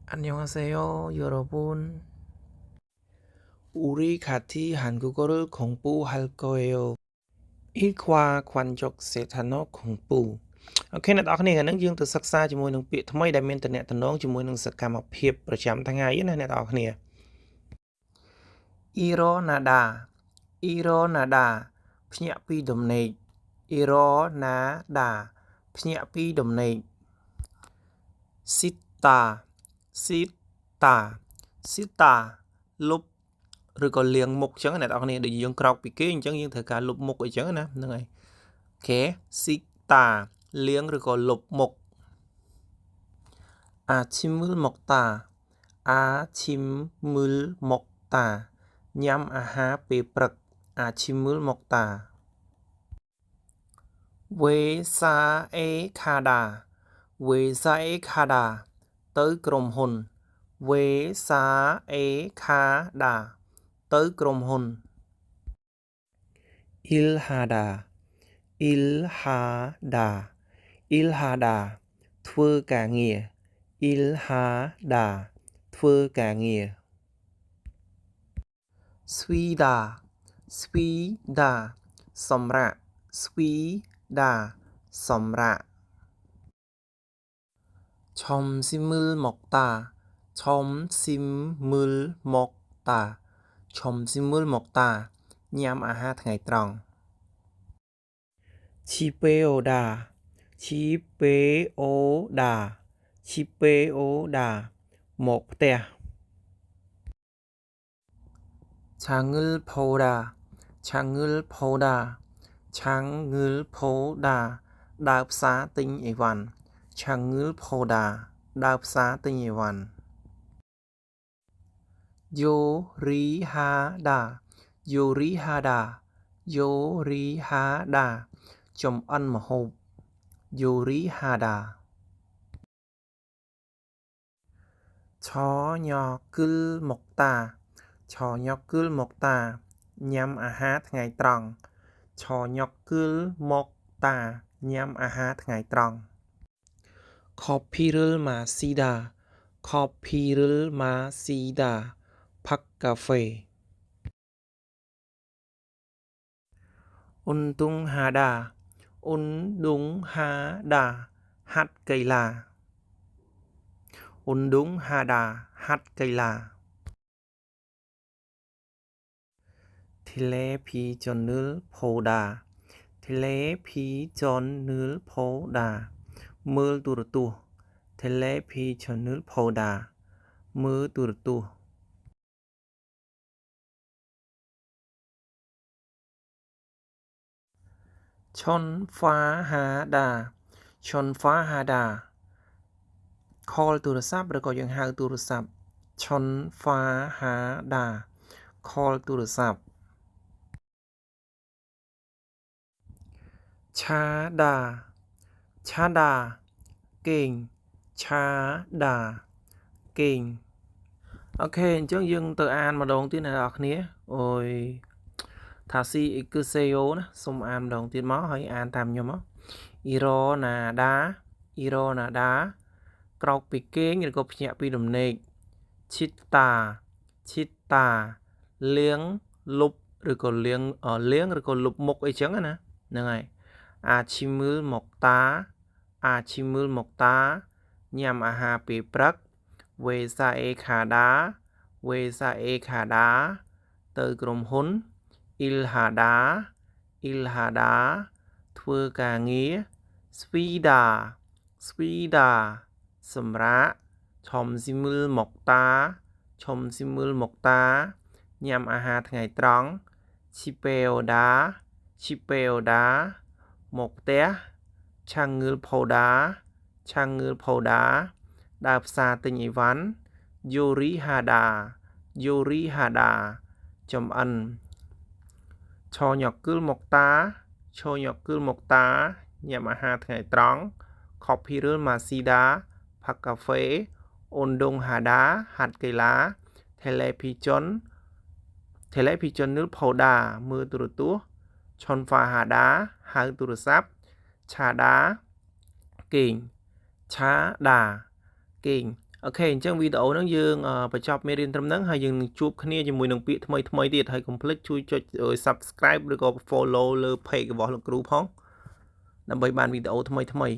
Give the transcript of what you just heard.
안녕하세요, 여러분. 우리 같이 한국어를 공부할 거예요. 일과 관적 세 단어 공부. អូខេអ្នកនរគ្នាហ្នឹងយើងទៅសិក្សាជាមួយនឹងពាក្យថ្មីដែលមានតំណែងជាមួយនឹងសកម្មភាពប្រចាំថ្ងៃណាអ្នកនរគ្នា Ironada Ironada ភ្ញាក់ពីដំណេក Ironada ភ្ញាក់ពីដំណេក Sita Sita Sita លុបឬក៏លាងមុខអញ្ចឹងអ្នកនរគ្នាដូចយើងក្រោកពីគេអញ្ចឹងយើងត្រូវការលុបមុខអីចឹងណាហ្នឹងហើយអូខេ Sita លាងឬក៏លុបមុខ Achimul Mokta Achimul Mokta ញ៉ាំអាហារពេលព្រឹក Achimul Mokta Wesaekada Wesaekada ទៅក្រុមហ៊ុន Wesaekada ទៅក្រុមហ៊ុន Ilhada Ilhada Ilhada ធ្វើការងារ Ilhada ធ្វើការងារ Swida Swida សម្រាប់ Swida សម្រាប់ Chomsimul Mokta Chomsimul Mokta Chomsimul Mokta ញ៉ាំអាហារថ្ងៃត្រង់ Chipeoda Chipeoda Chipeoda មកផ្ទះ Changul Poda Changul Poda Changul Poda ដើរផ្សារទិញអីវ៉ាន់ Changul Poda ដើរផ្សារទិញអីវ៉ាន់ Yorihada Yorihada Yorihada ចំអិនម្ហូប Yorihada Chonyokul Mokta Chonyokul Mokta ញ៉ាំអាហារថ្ងៃត្រង់ Chonyokul Mokta ញ៉ាំអាហារថ្ងៃត្រង់ Kopirul Masida Kopirul Masida ផឹកកាហ្វេ Untung Hada Undung Hada ហាត់កីឡា Undung Hada ហាត់កីឡា Televisional Poda Televisional Poda មើលទូរទស្សន៍ Televisional Poda មើលទូរទស្សន៍ Chonfahada Chonfahada call ទូរស័ព្ទឬក៏យើងហៅទូរស័ព្ទ Chonfahada call ទូរស័ព្ទ Chada Chada គេង Chada គេងអូខេអញ្ចឹងយើងទៅអានម្ដងទៀតអ្នកនរគ្នាអូយថាស៊ីអ៊ីគឺសេអូណាសូមអានម្ដងទៀតមកហើយអានតាមខ្ញុំមក Ironada Ironada ក្រោកពីគេងឬក៏ភ្ញាក់ពីដំណេក Chitta Chitta លាងលុបឬក៏លាងឬក៏លុបមុខអីចឹងណាហ្នឹងហើយ Achimul Mokta Achimul Mokta ញ៉ាំអាហារពេលព្រឹក Wesaekada Wesaekada ទៅក្រុមហ៊ុន Ilhada Ilhada ធ្វើការងារ Swida Swida សម្រាប់ Chomsimul Mokta Chomsimul Mokta ញ៉ាំអាហារថ្ងៃត្រង់ Chipeoda Chipeoda មកផ្ទះ Changul Poda Changul Poda ដើរផ្សារទិញអីវ៉ាន់ Yorihada Yorihada ចំអិន Chonyokul Mokta Chonyokul Mokta ញ៉ាំអាហារថ្ងៃត្រង់ Kopirul Masida ផឹកកាហ្វេ Undung Hada ហាត់កីឡា Televisional Poda មើលទូរទស្សន៍ Chonfahada ហៅទូរស័ព្ទ Chada គេង Chada គេង អូខេអញ្ចឹងវីដេអូហ្នឹងយើងបញ្ចប់មេរៀនត្រឹមហ្នឹងហើយយើងនឹងជួបគ្នាជាមួយនឹងពាក្យថ្មីទៀតហើយកុំភ្លេចជួយចុច Subscribe ឬក៏ Follow លើ Page របស់លោកគ្រូផងដើម្បីបានវីដេអូថ្មី